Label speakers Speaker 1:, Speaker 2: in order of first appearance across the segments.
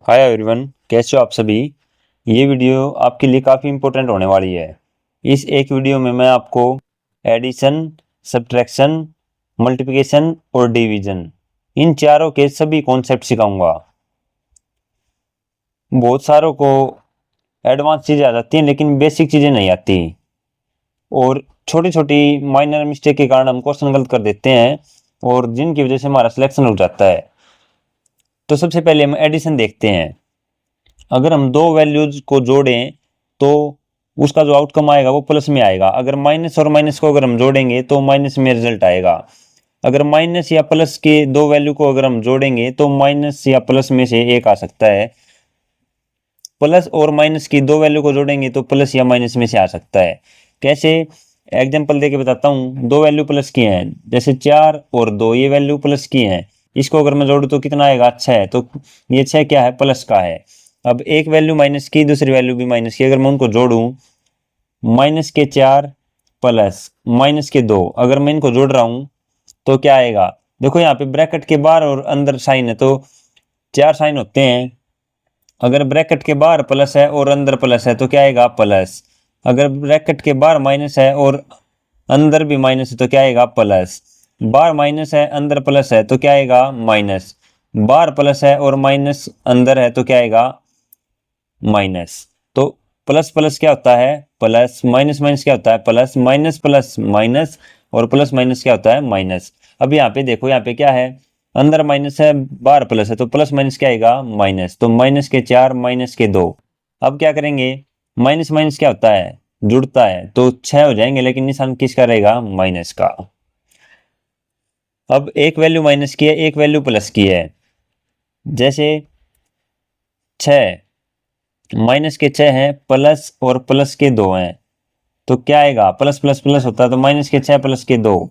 Speaker 1: Hi everyone, कैसे हो आप सभी। ये वीडियो आपके लिए काफ़ी इम्पोर्टेंट होने वाली है। इस एक वीडियो में मैं आपको एडिशन, सब्ट्रैक्शन, मल्टीप्लिकेशन और डिवीजन इन चारों के सभी कॉन्सेप्ट सिखाऊंगा। बहुत सारों को एडवांस चीज़ें आ जाती हैं लेकिन बेसिक चीज़ें नहीं आती, और छोटी छोटी माइनर मिस्टेक के कारण हम क्वेश्चन गलत कर देते हैं और जिनकी वजह से हमारा सिलेक्शन रुक जाता है। तो सबसे पहले हम एडिशन देखते हैं। अगर हम दो वैल्यूज को जोड़ें तो उसका जो आउटकम आएगा वो प्लस में आएगा। अगर माइनस और माइनस को अगर हम जोड़ेंगे तो माइनस में रिजल्ट आएगा। अगर माइनस या प्लस के दो वैल्यू को अगर हम जोड़ेंगे तो माइनस या प्लस में से एक आ सकता है। प्लस और माइनस की दो वैल्यू को जोड़ेंगे तो प्लस या माइनस में से आ सकता है। कैसे, एग्जांपल देके बताता हूँ। दो वैल्यू प्लस की हैं, जैसे 4 और 2, ये वैल्यू प्लस की हैं। इसको अगर मैं जोड़ूँ तो कितना आएगा? 6। तो ये 6 क्या है? प्लस का है। अब एक वैल्यू माइनस की, दूसरी वैल्यू भी माइनस की, अगर मैं उनको जोड़ूं, माइनस के 4 प्लस माइनस के 2, अगर मैं इनको जोड़ रहा हूं तो क्या आएगा? देखो यहाँ पे ब्रैकेट के बाहर और अंदर साइन है तो चार साइन होते हैं। अगर ब्रैकेट के बाहर प्लस है और अंदर प्लस है तो क्या आएगा? प्लस। अगर ब्रैकेट के बाहर माइनस है और अंदर भी माइनस है तो क्या आएगा? प्लस। बाहर माइनस है अंदर प्लस है तो क्या आएगा? माइनस। बाहर प्लस है और माइनस अंदर है तो क्या आएगा? माइनस। तो प्लस प्लस क्या होता है? प्लस। माइनस माइनस क्या होता है? प्लस। माइनस प्लस माइनस, और प्लस माइनस क्या होता है? माइनस। अब यहाँ पे देखो, यहाँ पे क्या है? अंदर माइनस है, बाहर प्लस है, तो प्लस माइनस क्या आएगा? माइनस। तो माइनस के 4 माइनस के 2। अब क्या करेंगे? माइनस माइनस क्या होता है? जुड़ता है, तो 6 हो जाएंगे, लेकिन निशान किसका रहेगा? माइनस का। अब एक वैल्यू माइनस की है, एक वैल्यू प्लस की है। जैसे 6 माइनस के 6 हैं, प्लस और प्लस के 2 हैं, तो क्या आएगा? प्लस प्लस प्लस होता है, तो माइनस के 6 प्लस के 2।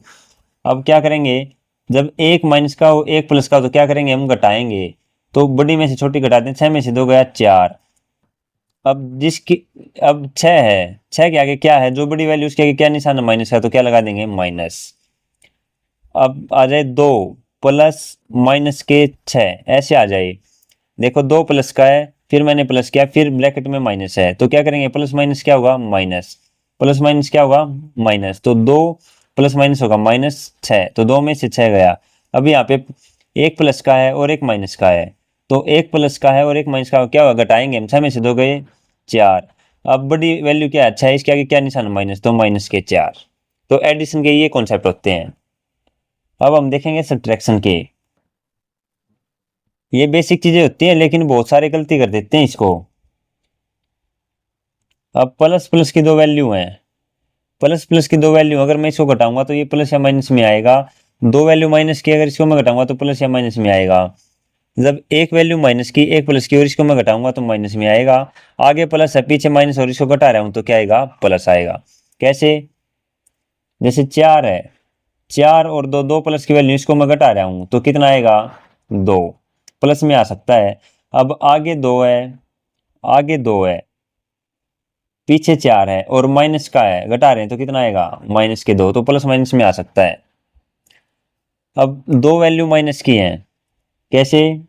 Speaker 1: अब क्या करेंगे? जब एक माइनस का हो एक प्लस का हो तो क्या करेंगे? हम घटाएंगे। तो बड़ी में से छोटी घटाते हैं, 6 में से 2 गया 4। अब जिसकी, अब 6 है, 6 के आगे क्या है? जो बड़ी वैल्यू उसके आगे क्या निशान है? माइनस का, तो क्या लगा देंगे? माइनस। अब आ जाए 2 प्लस माइनस के 6, ऐसे आ जाए। देखो 2 प्लस का है, फिर मैंने प्लस किया, फिर ब्रैकेट में माइनस है, तो क्या करेंगे? प्लस माइनस क्या होगा? माइनस। प्लस माइनस क्या होगा? माइनस। तो 2 प्लस माइनस होगा -6, तो 2 में से 6 गया। अब यहाँ पे एक प्लस का है और एक माइनस का है, तो एक प्लस का है और एक माइनस का क्या होगा? घटाएंगे हम, 6 में से 2 गए 4। अब बड़ी वैल्यू क्या है? अच्छा है, इसके आगे क्या निशान है? माइनस, तो माइनस के 4। तो एडिशन के ये कॉन्सेप्ट होते हैं। अब हम देखेंगे सब्ट्रैक्शन के। ये बेसिक चीजें होती हैं लेकिन बहुत सारे गलती कर देते हैं इसको। अब प्लस प्लस की दो वैल्यू हैं, प्लस प्लस की दो वैल्यू, अगर मैं इसको घटाऊंगा तो ये प्लस या माइनस में आएगा। दो वैल्यू माइनस की, अगर इसको मैं घटाऊंगा तो प्लस या माइनस में आएगा। जब एक वैल्यू माइनस की, एक प्लस की, और इसको मैं घटाऊंगा तो माइनस में आएगा। आगे प्लस है, पीछे माइनस, और इसको घटा रहा हूं तो क्या आएगा? प्लस आएगा। कैसे? जैसे 4 है, 4 और 2, 2 प्लस की वैल्यू, इसको मैं घटा रहा हूं तो कितना आएगा? 2। प्लस में आ सकता है। अब आगे 2 है, आगे 2 है, पीछे 4 है, और माइनस का है, घटा रहे हैं तो कितना आएगा? -2, तो प्लस माइनस में आ सकता है। अब दो वैल्यू माइनस की हैं, कैसे?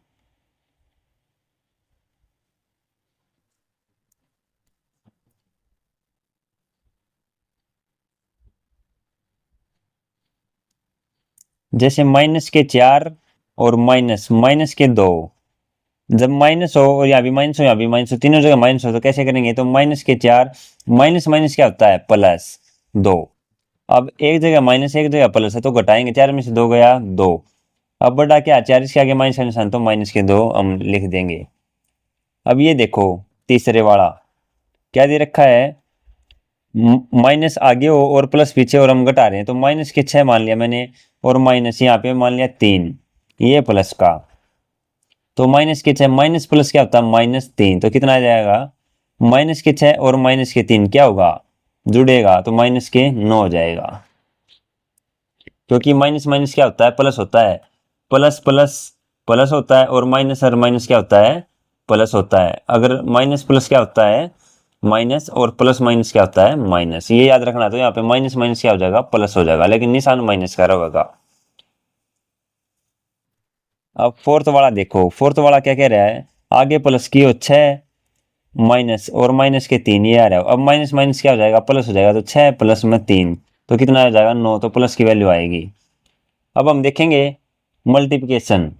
Speaker 1: जैसे माइनस के 4 और माइनस माइनस के 2। जब माइनस हो और यहाँ भी माइनस हो, यहाँ भी माइनस हो, तीनों जगह माइनस हो, तो कैसे करेंगे? तो माइनस के 4, माइनस माइनस क्या होता है? +2। अब एक जगह माइनस, एक जगह प्लस है, तो घटाएंगे, 4 में से 2 गया 2। अब बढ़ा क्या? 4, इसके आगे माइनस का निशान, तो -2 हम लिख देंगे। अब ये देखो, तीसरे वाला क्या दे रखा है? माइनस आगे हो और प्लस पीछे, और हम घटा रहे हैं, तो माइनस के 6 मान लिया मैंने, और माइनस यहाँ पे मान लिया 3, ये प्लस का। तो माइनस के 6 माइनस प्लस क्या होता है? -3, तो कितना आ जाएगा? माइनस के 6 और माइनस के 3 क्या होगा? जुड़ेगा, तो माइनस के 9 हो जाएगा। क्योंकि माइनस माइनस क्या होता है? प्लस होता है। प्लस प्लस प्लस होता है, और माइनस और माइनस क्या होता है? प्लस होता है। अगर माइनस प्लस क्या होता है? माइनस, और प्लस माइनस क्या होता है? माइनस। ये याद रखना। तो यहाँ पे माइनस माइनस क्या हो जाएगा? प्लस हो जाएगा, लेकिन निशान माइनस का रहेगा। अब फोर्थ वाला देखो, फोर्थ वाला क्या कह रहा है? आगे प्लस की हो 6 माइनस और माइनस के 3 ये आ रहा है। अब माइनस माइनस क्या हो जाएगा, प्लस हो जाएगा। तो 6 प्लस में 3 तो कितना हो जाएगा 9, तो प्लस की वैल्यू आएगी। अब हम देखेंगे मल्टीप्लिकेशन।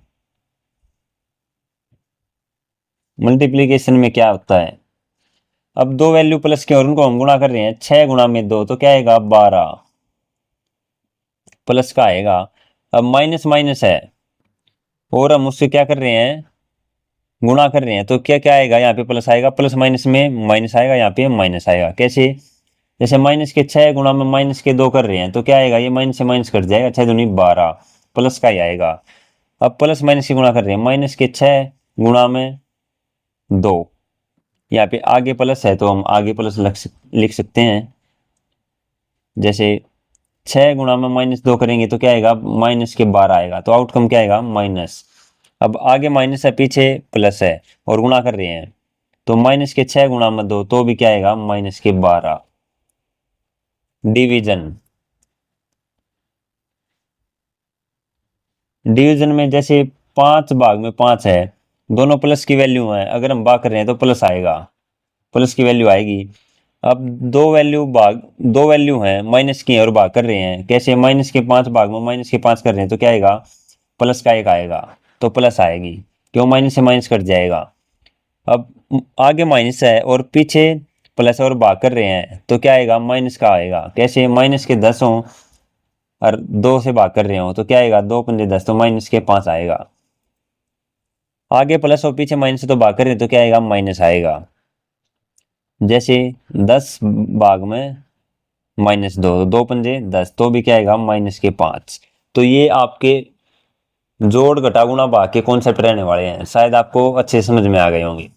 Speaker 1: मल्टीप्लिकेशन में क्या होता है, अब दो वैल्यू प्लस के और उनको हम गुणा कर रहे हैं। 6 गुणा में 2 तो क्या आएगा 12 प्लस का आएगा। अब माइनस माइनस है और हम उससे क्या कर रहे हैं, गुणा कर रहे हैं, तो क्या क्या आएगा, यहाँ पे प्लस आएगा, प्लस माइनस में माइनस आएगा, यहाँ पे माइनस आएगा। कैसे, जैसे माइनस के 6 गुणा में माइनस के 2 कर रहे हैं तो क्या आएगा, ये माइनस से माइनस कट जाएगा, 6 दूनी 12 प्लस का ही आएगा। अब प्लस माइनस की गुणा कर रहे हैं, माइनस के 6 गुणा में 2, यहाँ पे आगे प्लस है तो हम आगे प्लस लिख सकते हैं। जैसे 6 गुणा में -2 करेंगे तो क्या आएगा, माइनस के 12 आएगा, तो आउटकम क्या आएगा माइनस। अब आगे माइनस है पीछे प्लस है और गुणा कर रहे हैं, तो माइनस के 6 गुणा में 2 तो भी क्या आएगा माइनस के 12। डिवीजन, डिवीजन में जैसे 5 भाग में 5 है, दोनों प्लस की वैल्यू है, अगर हम भाग कर रहे हैं तो प्लस आएगा, प्लस की वैल्यू आएगी। अब दो वैल्यू है माइनस की और भाग कर रहे हैं, कैसे, माइनस के 5 भाग में माइनस के 5 कर रहे हैं तो क्या आएगा, प्लस का 1 आएगा, तो प्लस आएगी, क्यों, माइनस से माइनस कट जाएगा। अब आगे माइनस है और पीछे प्लस और भाग कर रहे हैं तो क्या आएगा, माइनस का आएगा। कैसे, माइनस के 10 हो और 2 से भाग कर रहे हो तो क्या आएगा, 2 पंजे 10 तो माइनस के 5 आएगा। आगे प्लस और पीछे माइनस से तो भाग कर रहे हैं तो क्या आएगा, माइनस आएगा। जैसे 10 भाग में -2, 2 पंजे 10 तो भी क्या आएगा माइनस के 5। तो ये आपके जोड़ घटा गुणा भाग के कॉन्सेप्ट रहने वाले हैं, शायद आपको अच्छे समझ में आ गए होंगे।